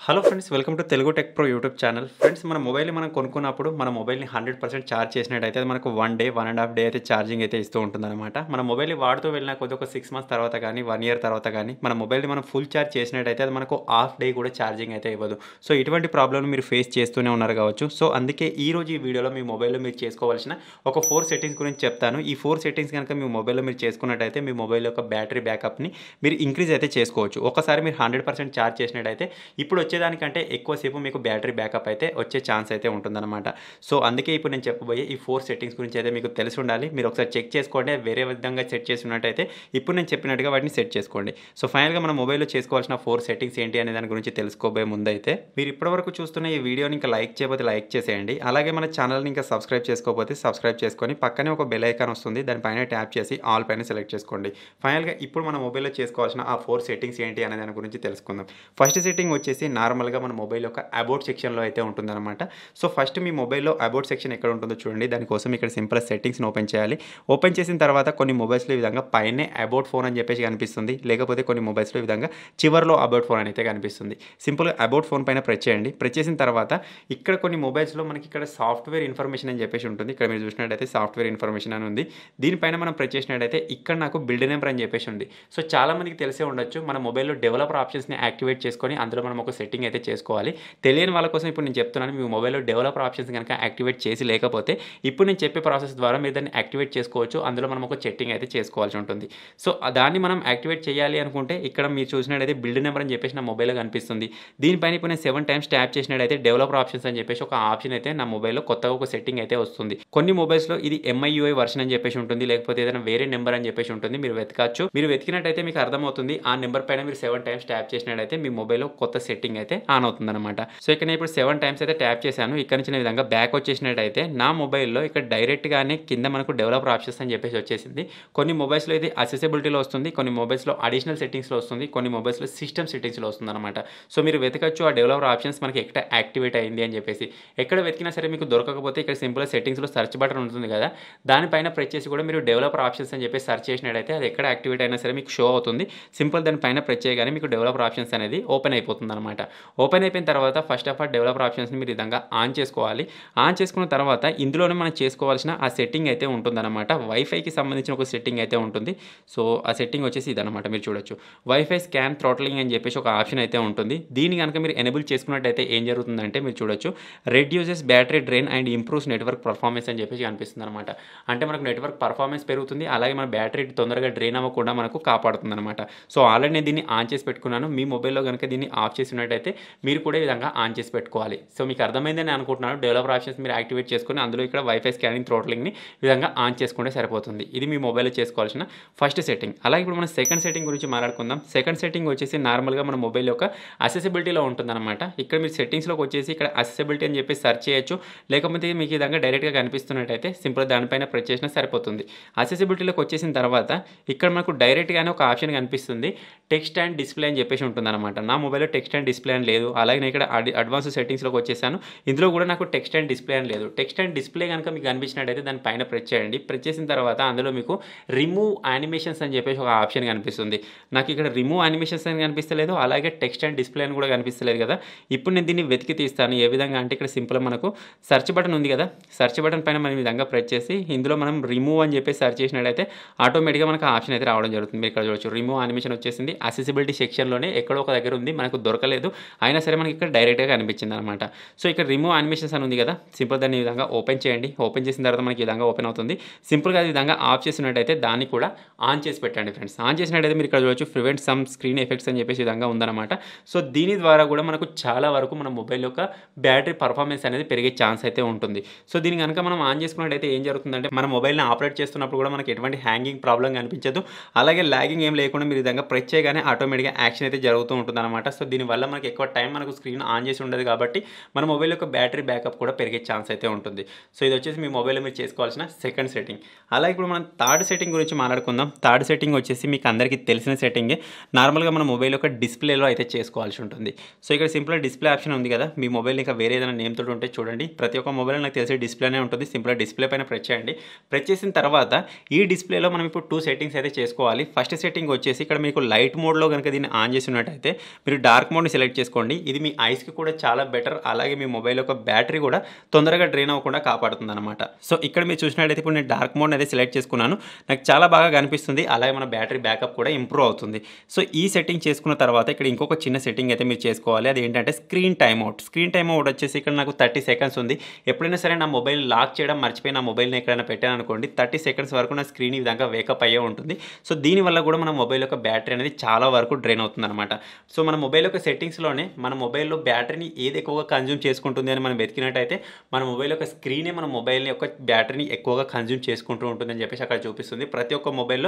Hello friends, welcome to Telugu tech pro YouTube channel. Friends, మన మొబైల్ని మనం కొనుక్కున్నప్పుడు మన మొబైల్ని 100% ఛార్జ్ చేసినట్టయితే అది మనకు 1 డే 1.5 డే అయితే ఛార్జింగ్ అయితే ఇస్తూ ఉంటుందన్నమాట. మన మొబైల్ని వాడుతూ వెళ్ళిన కొద్ది ఒక 6 మంత్స్ తర్వాత కానీ 1 ఇయర్ తర్వాత కానీ మన మొబైల్ని మనం ఫుల్ ఛార్జ్ చేసినట్టయితే అది మనకు హాఫ్ డే కూడా ఛార్జింగ్ అయితే ఇవ్వదు. సో ఇటువంటి ప్రాబ్లమ్ మీరు ఫేస్ చేస్తూనే ఉన్నారు కావచ్చు. సో అందుకే ఈ వీడియోలో మీ మొబైల్లో మీరు చేసుకోవాల్సిన ఒక 4 సెట్టింగ్స్ గురించి చెప్తాను. ఈ 4 సెట్టింగ్స్ కనుక మీ మొబైల్లో మీరు చేసుకున్నట్టయితే మీ మొబైల్ యొక్క బ్యాటరీ బ్యాకప్ని మీరు ఇంక్రీజ్ అయితే చేసుకోవచ్చు. ఒకసారి మీరు 100% ఛార్జ్ చేసినట్టయితే ఇప్పుడు వచ్చేదానికంటే ఎక్కువసేపు మీకు బ్యాటరీ బ్యాకప్ అయితే వచ్చే ఛాన్స్ అయితే ఉంటుందన్నమాట. సో అందుకే ఇప్పుడు నేను చెప్పబోయే ఈ 4 సెట్టింగ్స్ గురించి అయితే మీకు తెలిసి ఉండాలి. మీరు ఒకసారి చెక్ చేసుకోండి. వేరే విధంగా సెట్ చేసి ఉన్నట్టయితే ఇప్పుడు నేను చెప్పినట్టుగా వాటిని సెట్ చేసుకోండి. సో ఫైనల్గా మన మొబైల్లో చేసుకోవాల్సిన 4 సెట్టింగ్స్ ఏంటి అనే దాని గురించి తెలుసుకోబోయే ముందైతే మీరు ఇప్పటివరకు చూస్తున్న ఈ వీడియోని ఇంకా లైక్ చేయకపోతే లైక్ చేసేయండి. అలాగే మన ఛానల్ని ఇంకా సబ్స్క్రైబ్ చేసుకోకపోతే సబ్స్క్రైబ్ చేసుకొని పక్కనే ఒక బెల్ ఐకాన్ వస్తుంది. దానిపైన ట్యాప్ చేసి ఆల్ పైన సెలెక్ట్ చేసుకోండి. ఫైనల్గా ఇప్పుడు మన మొబైల్లో చేసుకోవాల్సిన ఆ 4 సెట్టింగ్స్ ఏంటి అనే దాని గురించి తెలుసుకుందాం. ఫస్ట్ సెట్టింగ్ వచ్చేసి నార్మల్గా మన మొబైల్ యొక్క అబౌట్ సెక్షన్లో అయితే ఉంటుందన్నమాట. సో ఫస్ట్ మీ మొబైల్లో అబౌట్ సెక్షన్ ఎక్కడ ఉంటుందో చూడండి. దానికోసం ఇక్కడ సింపుల్ సెట్టింగ్స్ని ఓపెన్ చేయాలి. ఓపెన్ చేసిన తర్వాత కొన్ని మొబైల్స్లో ఈ విధంగా పైనే అబౌట్ ఫోన్ అని చెప్పేసి కనిపిస్తుంది. లేకపోతే కొన్ని మొబైల్స్లో ఈ విధంగా చివర్లో అబౌట్ ఫోన్ అయితే కనిపిస్తుంది. సింపుల్గా అబౌట్ ఫోన్ పైన ప్రెస్ చేయండి. ప్రెస్ చేసిన తర్వాత ఇక్కడ కొన్ని మొబైల్స్లో మనకి ఇక్కడ సాఫ్ట్వేర్ ఇన్ఫర్మేషన్ అని చెప్పేసి ఉంటుంది. ఇక్కడ మీరు చూసినట్టయితే సాఫ్ట్వేర్ ఇన్ఫర్మేషన్ అని ఉంది. దీనిపైన మనం ప్రెస్ చేసినట్టయితే ఇక్కడ నాకు బిల్డ్ నెంబర్ అని చెప్పేసి ఉంది. సో చాలా మందికి తెలిసే ఉండొచ్చు, మన మొబైల్లో డెవలపర్ ఆప్షన్స్ని యాక్టివేట్ చేసుకొని అందులో మనం ఒక సెట్టింగ్ అయితే చేసుకోవాలి. తెలియని వాళ్ళ కోసం ఇప్పుడు నేను చెప్తున్నాను. మీ మొబైల్లో డెవలపర్ ఆప్షన్స్ కనుక యాక్టివేట్ చేసి లేకపోతే ఇప్పుడు నేను చెప్పే ప్రాసెస్ ద్వారా మీరు దాన్ని యాక్టివేట్ చేసుకోవచ్చు. అందులో మనం ఒక సెట్టింగ్ అయితే చేసుకోవాల్సి ఉంటుంది. సో దాన్ని మనం యాక్టివేట్ చేయాలి అనుకుంటే ఇక్కడ మీరు చూసినట్టయితే బిల్డ్ నెంబర్ అని చెప్పేసి నా మొబైల్లో కనిపిస్తుంది. దీనిపైన ఇప్పుడు నేను 7 టైమ్స్ ట్యాప్ చేసినట్టయితే డెవలపర్ ఆప్షన్స్ అని చెప్పేసి ఒక ఆప్షన్ అయితే నా మొబైల్లో కొత్తగా ఒక సెట్టింగ్ అయితే వస్తుంది. కొన్ని మొబైల్స్లో ఇది MIUI వర్షన్ అని చెప్పేసి ఉంటుంది. లేకపోతే ఏదైనా వేరే నెంబర్ అని చెప్పేసి ఉంటుంది. మీరు వెతకచ్చు. మీరు వెతికినట్టయితే మీకు అర్థమవుతుంది. ఆ నెంబర్ పైన మీరు 7 టైమ్స్ ట్యాప్ చేసినట్టయితే మీ మొబైల్లో కొత్త సెట్టింగ్ అయితే ఆన్ అవుతుంది అనమాట. సో ఇక్కడ నేను ఇప్పుడు 7 టైమ్స్ అయితే ట్యాప్ చేశాను. ఇక్కడ నుంచి ఈ విధంగా బ్యాక్ వచ్చేసినట్టయితే నా మొబైల్లో ఇక్కడ డైరెక్ట్గానే కింద మనకు డెవలపర్ ఆప్షన్స్ అని చెప్పేసి వచ్చేసింది. కొన్ని మొబైల్స్లో ఇది అసెసిబిలిటీలో వస్తుంది. కొన్ని మొబైల్స్లో అడిషనల్ సెట్టింగ్స్లో వస్తుంది. కొన్ని మొబైల్స్లో సిస్టమ్ సెట్టింగ్స్లో వస్తుంది అనమాట. సో మీరు వెతకచ్చు ఆ డెవలపర్ ఆప్షన్స్ మనకి ఎక్కడ యాక్టివేట్ అయింది అని చెప్పేసి. ఎక్కడ వెతికినా సరే మీకు దొరకకపోతే ఇక్కడ సింపుల్గా సెట్టింగ్స్లో సెర్చ్ బటన్ ఉంటుంది కదా, దానిపైన ప్రెస్ చేసి కూడా మీరు డెవలపర్ ఆప్షన్స్ అని చెప్పేసి సెర్చ్ చేసినట్టయితే అది ఎక్కడ యాక్టివేట్ అయినా సరే మీకు షో అవుతుంది. సింపుల్ దానిపైన ప్రెస్ చేయగానే మీకు డెవలపర్ ఆప్షన్స్ అనేది ఓపెన్ అయిపోతుంది అనమాట. ఓపెన్ అయిపోయిన తర్వాత ఫస్ట్ ఆఫ్ ఆల్ డెవలపర్ ఆప్షన్స్ని మీరు ఈ విధంగా ఆన్ చేసుకోవాలి. ఆన్ చేసుకున్న తర్వాత ఇందులోనే మనం చేసుకోవాల్సిన ఆ సెట్టింగ్ అయితే ఉంటుందన్నమాట. వైఫైకి సంబంధించిన ఒక సెట్టింగ్ అయితే ఉంటుంది. సో ఆ సెట్టింగ్ వచ్చేసి ఇదన్నమాట. మీరు చూడొచ్చు, వైఫై స్కాన్ థ్రోట్లింగ్ అని చెప్పేసి ఒక ఆప్షన్ అయితే ఉంటుంది. దీన్ని కనుక మీరు ఎనేబుల్ చేసుకున్నట్టయితే ఏం జరుగుతుందంటే మీరు చూడొచ్చు, reduces battery drain and improves network performance అని చెప్పేసి కనిపిస్తుంది అనమాట. అంటే మనకు నెట్వర్క్ పర్ఫార్మెన్స్ పెరుగుతుంది, అలాగే మన బ్యాటరీ తొందరగా డ్రైన్ అవ్వకుండా మనకు కాపాడుతుంది అనమాట. సో ఆల్రెడీ నేను దీన్ని ఆన్ చేసి పెట్టుకున్నాను. మీ మొబైల్లో కనుక దీన్ని ఆఫ్ చేసినట్టయితే మీరు కూడా ఈ విధంగా ఆన్ చేసి పెట్టుకోవాలి. సో మీకు అర్థమైందని అనుకుంటున్నాను. డెవలపర్ ఆప్షన్స్ మీరు యాక్టివేట్ చేసుకొని అందులో ఇక్కడ వైఫై స్కానింగ్ థ్రోట్లింగ్ని ఈ విధంగా ఆన్ చేసుకుంటే సరిపోతుంది. ఇది మీ మొబైల్లో చేసుకోవాల్సిన ఫస్ట్ సెట్టింగ్. అలాగే ఇప్పుడు మనం సెకండ్ సెట్టింగ్ గురించి మాట్లాడుకుందాం. సెకండ్ సెట్టింగ్ వచ్చేసి నార్మల్గా మన మొబైల్ యొక్క అసెసిబిలిటీలో ఉంటుందన్నమాట. ఇక్కడ మీరు సెట్టింగ్స్లోకి వచ్చేసి ఇక్కడ అసెసిబిలిటీ అని చెప్పి సెర్చ్ చేయొచ్చు. లేకపోతే మీకు ఈ విధంగా డైరెక్ట్గా కనిపిస్తున్నట్టయితే సింపుల్ దానిపైన ప్రెస్ చేసినా సరిపోతుంది. అసెసిబిలిటీలోకి వచ్చేసిన తర్వాత ఇక్కడ మనకు డైరెక్ట్గానే ఒక ఆప్షన్ కనిపిస్తుంది, టెక్స్ట్ అండ్ డిస్ప్లే అని చెప్పేసి ఉంటుందన్నమాట. నా మొబైల్లో టెక్స్ట్ అండ్ డిస్ప్లే అని లేదు. అలాగే నేను ఇక్కడ అడ్వాన్స్ సెట్టింగ్స్లోకి వచ్చేసాను. ఇందులో కూడా నాకు టెక్స్ట్ అండ్ డిస్ప్లే అని లేదు. టెక్స్ట్ అండ్ డిస్ప్లే కనుక మీకు కనిపించినట్టయితే దాని పైన ప్రెస్ చేయండి. ప్రెస్ చేసిన తర్వాత అందులో మీకు రిమూవ్ యానిమేషన్స్ అని చెప్పేసి ఒక ఆప్షన్ కనిపిస్తుంది. నాకు ఇక్కడ రిమూవ్ యానిమేషన్స్ అని కనిపిస్తలేదు, అలాగే టెక్స్ట్ అండ్ డిస్ప్లే అని కూడా కనిపిస్తలేదు కదా. ఇప్పుడు నేను దీన్ని వెతికి తీస్తాను. ఏ విధంగా అంటే ఇక్కడ సింపుల్గా మనకు సెర్చ్ బటన్ ఉంది కదా, సెర్చ్ బటన్ పైన మనం ఈ విధంగా ప్రెస్ చేసి ఇందులో మనం రిమూవ్ అని చెప్పేసి సెర్చ్ చేసినట్టయితే ఆటోమేటిక్గా మనకు ఆప్షన్ అయితే రావడం జరుగుతుంది. మీరు ఇక్కడ చూడొచ్చు, రిమూవ్ యానిమేషన్ వచ్చేసింది. అసెసిబిలిటీ సెక్షన్లోనే ఎక్కడో ఒక దగ్గర ఉంది, మనకు దొరకలేదు. అయినా సరే మనకి ఇక్కడ డైరెక్ట్గా కనిపించింది అనమాట. సో ఇక్కడ రిమూవ్ యానిమేషన్స్ అని ఉంది కదా, సింపుల్ దాన్ని ఈ విధంగా ఓపెన్ చేయండి. ఓపెన్ చేసిన తర్వాత మనకి ఈ విధంగా ఓపెన్ అవుతుంది. సింపుల్గా ఈ విధంగా ఆఫ్ చేసినట్టయితే దాన్ని కూడా ఆన్ చేసి పెట్టండి ఫ్రెండ్స్. ఆన్ చేసినట్టయితే మీరు ఇక్కడ చూడొచ్చు, ప్రివెంట్ సమ్ స్క్రీన్ ఎఫెక్ట్స్ అని చెప్పేసి విధంగా ఉందన్నమాట. సో దీని ద్వారా కూడా మనకు చాలా వరకు మన మొబైల్ యొక్క బ్యాటరీ పర్ఫార్మెన్స్ అనేది పెరిగే ఛాన్స్ అయితే ఉంటుంది. సో దీని కనుక మనం ఆన్ చేసుకున్నట్టయితే ఏం జరుగుతుందంటే మన మొబైల్ని ఆపరేట్ చేస్తున్నప్పుడు కూడా మనకి ఎటువంటి హ్యాంగింగ్ ప్రాబ్లం కనిపించదు. అలాగే లాగింగ్ ఏం లేకుండా మీరు ఈ విధంగా ప్రెస్ చేయగానే ఆటోమేటిక్గా యాక్షన్ అయితే జరుగుతూ ఉంటుంది అనమాట. సో దీనివల్ల మనకి ఎక్కువ టైం మనకు స్క్రీన్ ఆన్ చేసి ఉండదు కాబట్టి మన మొబైల్ యొక్క బ్యాటరీ బ్యాకప్ కూడా పెరిగే ఛాన్స్ అయితే ఉంటుంది. సో ఇది వచ్చేసి మీ మొబైల్లో మీరు చేసుకోవాల్సిన సెకండ్ సెట్టింగ్. అలాగే ఇప్పుడు మనం థర్డ్ సెట్టింగ్ గురించి మాట్లాడుకుందాం. థర్డ్ సెట్టింగ్ వచ్చేసి మీకు అందరికీ తెలిసిన సెట్టింగే. నార్మల్గా మన మొబైల్ యొక్క డిస్ప్లేలో అయితే చేసుకోవాల్సి ఉంటుంది. సో ఇక్కడ సింపుల్గా డిస్ప్లే ఆప్షన్ ఉంది కదా, మీ మొబైల్ ఇంకా వేరే ఏదైనా నేమ్ తోటి ఉంటే చూడండి. ప్రతి ఒక్క మొబైల్ నాకు తెలిసి డిస్ప్లేనే ఉంటుంది. సింపుల్గా డిస్ప్లే పైన ప్రెస్ చేయండి. ప్రెస్ చేసిన తర్వాత ఈ డిస్ప్లేలో మనం ఇప్పుడు 2 సెట్టింగ్స్ అయితే చేసుకోవాలి. ఫస్ట్ సెట్టింగ్ వచ్చేసి ఇక్కడ మీకు లైట్ మోడ్లో కనుక దీన్ని ఆన్ చేసి ఉన్నట్టయితే మీరు డార్క్ మోడ్ని సెలెక్ట్ సెలెక్ట్ చేసుకోండి. ఇది మీ ఐస్‌కి కూడా చాలా బెటర్. అలాగే మీ మొబైల్ యొక్క బ్యాటరీ కూడా తొందరగా డ్రైన్ అవ్వకుండా కాపాడుతుందనమాట. సో ఇక్కడ మీరు చూసినట్టయితే ఇప్పుడు నేను డార్క్ మోడ్‌ని అయితే సెలెక్ట్ చేసుకున్నాను. నాకు చాలా బాగా కనిపిస్తుంది. అలాగే మన బ్యాటరీ బ్యాకప్ కూడా ఇంప్రూవ్ అవుతుంది. సో ఈ సెట్టింగ్ చేసుకున్న తర్వాత ఇక్కడ ఇంకొక చిన్న సెట్టింగ్ అయితే మీరు చేసుకోవాలి. అదేంటంటే screen time out. Screen time out వచ్చేసి ఇక్కడ నాకు 30 సెకండ్స్ ఉంది. ఎప్పుడైనా సరే నా మొబైల్ లాక్ చేయడం మర్చిపోయి నా మొబైల్‌ని ఎక్కడైనా పెట్టాననుకోండి 30 సెకండ్స్ వరకు నా స్క్రీన్ ఈ విధంగా వేకప్ అయ్యే ఉంటుంది. సో దీనివల్ల కూడా మన మొబైల్ యొక్క బ్యాటరీ అనేది చాలా వరకు డ్రైన్ అవుతుందనమాట. సో మన మొబైల్ యొక్క సెట్టింగ్స్‌లోనే మన మొబైల్‌లో బ్యాటరీని ఏది ఎక్కువగా కన్జ్యూమ్ చేసుకుంటుంది అని మనం వెతికినట్టయితే మన మొబైల్ యొక్క స్క్రీనే మన మొబైల్ యొక్క బ్యాటరీని ఎక్కువగా కన్జ్యూమ్ చేసుకుంటూ ఉంటుందని చెప్పేసి అక్కడ చూపిస్తుంది. ప్రతి ఒక్క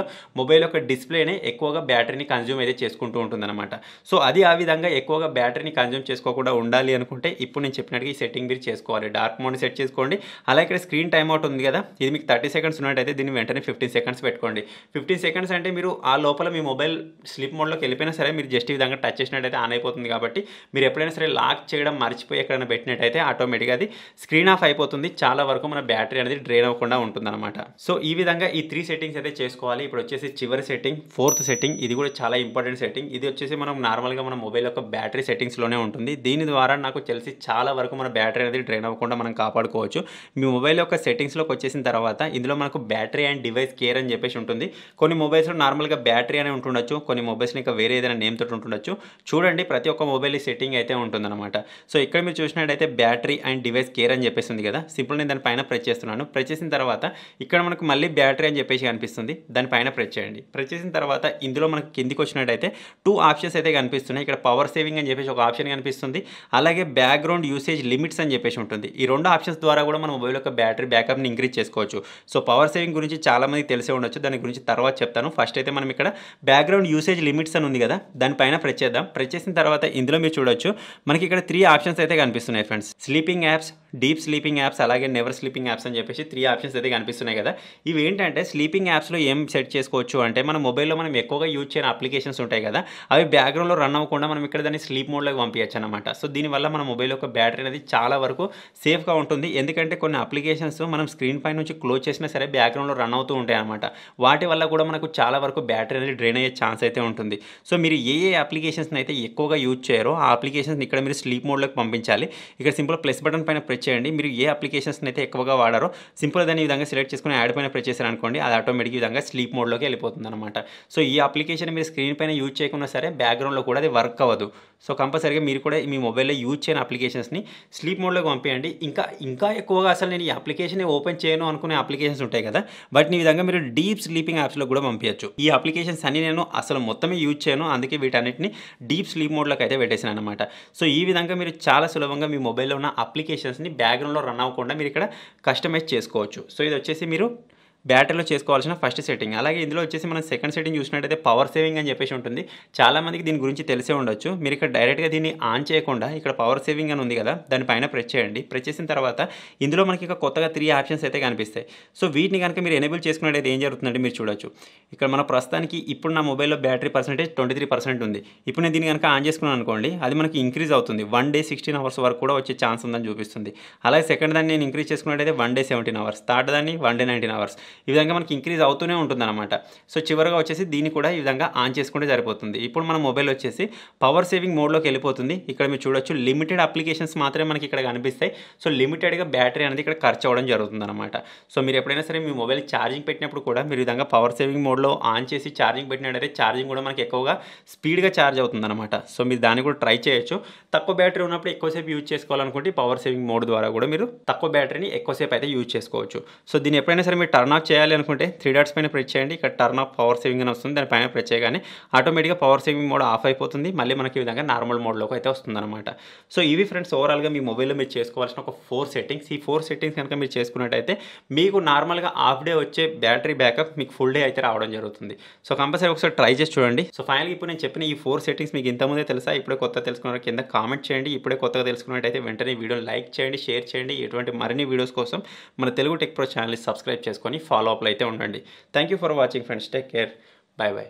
మొబైల్ యొక్క డిస్‌ప్లేనే ఎక్కువగా బ్యాటరీని కన్జ్యూమ్ అయితే చేసుకుంటూ ఉంటుందన్నమాట. సో అది ఆ విధంగా ఎక్కువగా బ్యాటరీని కన్జ్యూమ్ చేసుకోకుండా ఉండాలి అనుకుంటే ఇప్పుడు నేను చెప్పినట్టుగా ఈ సెట్టింగ్ మీరు చేసుకోవాలి. డార్క్ మోడ్‌ని సెట్ చేసుకోండి. అలాగే ఇక్కడ స్క్రీన్ టైమ్ అవుట్ ఉంది కదా! ఇది మీకు 30 సెకండ్స్ ఉన్నట్టయితే దీన్ని వెంటనే 15 సెకండ్స్ పెట్టుకోండి. 15 సెకండ్స్ అంటే మీరు ఆ లోపల మీ మొబైల్ స్లీప్ మోడ్‌లోకి వెళ్ళిపోయినా సరే మీరు జస్ట్ ఈ విధంగా టచ్ చేసినట్టయితే ఆన్ అయిపోతుంది కాబట్టి మీరు ఎప్పుడైనా సరే లాక్ చేయడం మర్చిపోయి ఎక్కడైనా పెట్టినట్టయితే ఆటోమేటిక్‌గా అది స్క్రీన్ ఆఫ్ అయిపోతుంది. చాలా వరకు మన బ్యాటరీ అనేది డ్రైన్ అవ్వకుండా ఉంటుందన్నమాట. సో ఈ విధంగా ఈ 3 సెట్టింగ్స్ అయితే చేసుకోవాలి. ఇప్పుడు వచ్చేసి చివరి సెట్టింగ్, ఫోర్త్ సెట్టింగ్. ఇది కూడా చాలా ఇంపార్టెంట్ సెట్టింగ్. ఇది వచ్చేసి మనం నార్మల్‌గా మన మొబైల్ యొక్క బ్యాటరీ సెట్టింగ్స్‌లోనే ఉంటుంది. దీని ద్వారా నాకు తెలిసి చాలా వరకు మన బ్యాటరీ అనేది డ్రైన్ అవ్వకుండా మనం కాపాడుకోవచ్చు. మీ మొబైల్ యొక్క సెట్టింగ్స్‌లోకి వచ్చేసిన తర్వాత ఇందులో మనకు బ్యాటరీ అండ్ డివైస్ కేర్ అని చెప్పేసి ఉంటుంది. కొన్ని మొబైల్స్‌లో నార్మల్‌గా బ్యాటరీ అనే ఉంటుండొచ్చు. కొన్ని మొబైల్స్‌లో ఇంకా వేరే ఏదైనా నేమ్ తోటి ఉంటుండొచ్చు. చూడండి ప్రతి ఒక్క మొబైల్ ఈ సెట్టింగ్ అయితే ఉంటుందన్నమాట. సో ఇక్కడ మీరు చూసినట్టయితే బ్యాటరీ అండ్ డివైస్ కేర్ అని చెప్పేసి ఉంది కదా! సింపుల్ నేను దాని పైన ప్రెస్ చేస్తున్నాను. ప్రెస్ చేసిన తర్వాత ఇక్కడ మనకు మళ్ళీ బ్యాటరీ అని చెప్పేసి కనిపిస్తుంది. దాని పైన ప్రెస్ చేయండి. ప్రెస్ చేసిన తర్వాత ఇందులో మనకు కిందికి వచ్చినట్టయితే 2 ఆప్షన్స్ అయితే కనిపిస్తున్నాయి. ఇక్కడ పవర్ సేవింగ్ అని చెప్పేసి ఒక ఆప్షన్ కనిపిస్తుంది. అలాగే బ్యాక్‌గ్రౌండ్ యూసేజ్ లిమిట్స్ అని చెప్పేసి ఉంటుంది. ఈ 2 ఆప్షన్స్ ద్వారా కూడా మన మొబైల్ యొక్క బ్యాటరీ బ్యాకప్‌ని ఇంక్రీజ్ చేసుకోవచ్చు. సో పవర్ సేవింగ్ గురించి చాలా మందికి తెలిసే ఉండొచ్చు. దాని గురించి తర్వాత చెప్తాను. ఫస్ట్ అయితే మనం ఇక్కడ బ్యాక్‌గ్రౌండ్ యూసేజ్ లిమిట్స్ అని ఉంది కదా! దాని పైన ప్రెస్ చేద్దాం. ప్రెస్ చేసిన తర్వాత ఇందులో మీరు చూడొచ్చు. మనకి ఇక్కడ 3 ఆప్షన్స్ అయితే కనిపిస్తున్నాయి friends. Sleeping apps, deep sleeping apps, అలాగే నెవర్ స్లీపింగ్ యాప్స్ అని చెప్పేసి 3 ఆప్షన్స్ అయితే కనిపిస్తున్నాయి కదా! ఇవి ఏంటంటే స్లీపింగ్ యాప్స్‌లో ఏం సెట్ చేసుకోవచ్చు అంటే మన మొబైల్‌లో మనం ఎక్కువగా యూజ్ చేయని అప్లికేషన్స్ ఉంటాయి కదా! అవి బ్యాక్‌గ్రౌండ్‌లో రన్ అవ్వకుండా మనం ఇక్కడ దాన్ని స్లీప్ మోడ్‌లోకి పంపియచ్చు అనమాట. సో దీనివల్ల మన మొబైల్ యొక్క బ్యాటరీ అనేది చాలా వరకు సేఫ్‌గా ఉంటుంది. ఎందుకంటే కొన్ని అప్లికేషన్స్ మనం స్క్రీన్ పై నుంచి క్లోజ్ చేసినా సరే బ్యాక్‌గ్రౌండ్‌లో రన్ అవుతూ ఉంటాయి అనమాట. వాటి వల్ల కూడా మనకు చాలా వరకు బ్యాటరీ అనేది డ్రైన్ అయ్యే ఛాన్స్ అయితే ఉంటుంది. సో మీరు ఏ అప్లికేషన్స్‌ని అయితే ఎక్కువగా యూజ్ చేయరో ఆ అప్లికేషన్స్‌ని ఇక్కడ మీరు స్లీప్ మోడ్‌లోకి పంపించాలి. ఇక్కడ సింపుల్ ప్లస్ బటన్ పైన ప్రెస్ చేయండి. మీరు ఏ అప్లికేషన్స్‌ని అయితే ఎక్కువగా వాడారో సింపుల్‌గా దాన్ని ఈ విధంగా సెలెక్ట్ చేసుకొని యాడ్ పైన ప్రెస్ చేశారనుకోండి అది ఆటోమేటిక్‌గా ఈ విధంగా స్లీప్ మోడ్‌లోకి వెళ్ళిపోతుందన్నమాట. సో ఈ అప్లికేషన్ మీరు స్క్రీన్ పైన యూజ్ చేయకున్నా సరే బ్యాక్‌గ్రౌండ్‌లో కూడా అది వర్క్ అవ్వదు. సో కంపల్సరీగా మీరు కూడా మీ మొబైల్‌లో యూజ్ చేయని అప్లికేషన్స్‌ని స్లీప్ మోడ్‌లోకి పంపియండి. ఇంకా ఎక్కువగా అసలు నేను ఈ అప్లికేషనే ఓపెన్ చేయను అనుకునే అప్లికేషన్స్ ఉంటాయి కదా! వాటిని ఈ విధంగా మీరు డీప్ స్లీపింగ్ యాప్స్‌లో కూడా పంపియచ్చు. ఈ అప్లికేషన్స్ అన్ని నేను అసలు మొత్తమే యూజ్ చేయను. అందుకే వీటన్నిటిని డీప్ స్లీప్ మోడ్‌లోకి అయితే పెట్టేసాను అనమాట. సో ఈ విధంగా మీరు చాలా సులభంగా మీ మొబైల్‌లో ఉన్న అప్లికేషన్స్‌ని బ్యాక్‌గ్రౌండ్‌లో రన్ అవ్వకుండా మీరు ఇక్కడ కస్టమైజ్ చేసుకోవచ్చు. సో ఇది వచ్చేసి మీరు బ్యాటరీలో చేసుకోవాల్సిన ఫస్ట్ సెట్టింగ్. అలాగే ఇందులో వచ్చేసి మనం సెకండ్ సెట్టింగ్ చూసినట్టయితే పవర్ సేవింగ్ అని చెప్పేసి ఉంటుంది. చాలామందికి దీని గురించి తెలిసే ఉండొచ్చు. మీరు ఇక్కడ డైరెక్ట్‌గా దీన్ని ఆన్ చేయకుండా ఇక్కడ పవర్ సేవింగ్ అని ఉంది కదా! దాని పైన ప్రెస్ చేయండి. ప్రెస్ చేసిన తర్వాత ఇందులో మనకి ఇక కొత్తగా 3 ఆప్షన్స్ అయితే కనిపిస్తాయి. సో వీటిని కనుక మీరు ఎనేబుల్ చేసుకున్నట్టయితే ఏం జరుగుతుందంటే మీరు చూడొచ్చు. ఇక్కడ మన ప్రస్తుతానికి ఇప్పుడు నా మొబైల్‌లో బ్యాటరీ పర్సెంటేజ్ 23% ఉంది. ఇప్పుడు నేను దీన్ని కనుక ఆన్ చేసుకున్నాను అనుకోండి అది మనకి ఇంక్రీజ్ అవుతుంది. 1 డే 16 అవర్స్ వరకు కూడా వచ్చే ఛాన్స్ ఉందని చూపిస్తుంది. అలాగే సెకండ్ దాన్ని నేను ఇంక్రీజ్ చేసుకున్నట్టయితే 1 డే 17 అవర్స్. థర్డ్ దాన్ని 1 డే 19 అవర్స్. ఈ విధంగా మనకి ఇంక్రీజ్ అవుతూనే ఉంటుందన్నమాట. సో చివరగా వచ్చేసి దీన్ని కూడా ఈ విధంగా ఆన్ చేసుకుంటే సరిపోతుంది. ఇప్పుడు మన మొబైల్ వచ్చేసి పవర్ సేవింగ్ మోడ్‌లోకి వెళ్ళిపోతుంది. ఇక్కడ మీరు చూడొచ్చు లిమిటెడ్ అప్లికేషన్స్ మాత్రమే మనకి ఇక్కడ కనిపిస్తాయి. సో లిమిటెడ్‌గా బ్యాటరీ అనేది ఇక్కడ ఖర్చు అవ్వడం జరుగుతుందన్నమాట. సో మీరు ఎప్పుడైనా సరే మీ మొబైల్ ఛార్జింగ్ పెట్టినప్పుడు కూడా మీరు ఈ విధంగా పవర్ సేవింగ్ మోడ్‌లో ఆన్ చేసి ఛార్జింగ్ పెట్టినట్టయితే ఛార్జింగ్ కూడా మనకి ఎక్కువగా స్పీడ్‌గా ఛార్జ్ అవుతుందన్నమాట. సో మీరు దాన్ని కూడా ట్రై చేయొచ్చు. తక్కువ బ్యాటరీ ఉన్నప్పుడు ఎక్కువసేపు యూజ్ చేసుకోవాలనుకుంటే పవర్ సేవింగ్ మోడ్ ద్వారా కూడా మీరు తక్కువ బ్యాటరీని ఎక్కువసేపు అయితే యూజ్ చేసుకోవచ్చు. సో దీన్ని ఎప్పుడైనా సరే మీరు టర్న్ ఆఫ్ చేయాలి అనుకుంటే 3 డాట్స్ పైన ప్రెస్ చేయండి. ఇక్కడ టర్న్ ఆఫ్ పవర్ సేవింగ్ అని వస్తుంది. దాని పైన ప్రెస్ చేయగానే ఆటోమేటిక్‌గా పవర్ సేవింగ్ మోడ్ ఆఫ్ అయిపోతుంది. మళ్ళీ మనకి ఈ విధంగా నార్మల్ మోడ్‌లోకి అయితే వస్తుందన్నమాట. సో ఇవి ఫ్రెండ్స్ ఓవరాల్‌గా మీ మొబైల్‌లో మీరు చేసుకోవాల్సిన ఒక 4 సెట్టింగ్స్. ఈ 4 సెట్టింగ్స్ కనుక మీరు చేసుకున్నట్టయితే మీకు నార్మల్‌గా హాఫ్ డే వచ్చే బ్యాటరీ బ్యాకప్ మీకు ఫుల్ డే అయితే రావడం జరుగుతుంది. సో కంపల్సరీ ఒకసారి ట్రై చేసి చూడండి. సో ఫైనల్‌గా ఇప్పుడు నేను చెప్పిన ఈ 4 సెట్టింగ్స్ మీకు ఇంతకుముందే తెలుసా? ఇప్పుడే కొత్తగా తెలుసుకున్నారా? కింద కామెంట్ చేయండి. ఇప్పుడే కొత్తగా తెలుసుకున్నట్టయితే వెంటనే వీడియోని లైక్ చేయండి, షేర్ చేయండి. ఇటువంటి మరిన్ని వీడియోస్ కోసం మన తెలుగు టెక్ ప్రో ఛానల్‌ని సబ్స్క్రైబ్ చేసుకొని ఫాలో అప్‌లో అయితే ఉండండి. Thank you for watching friends. Take care. By by.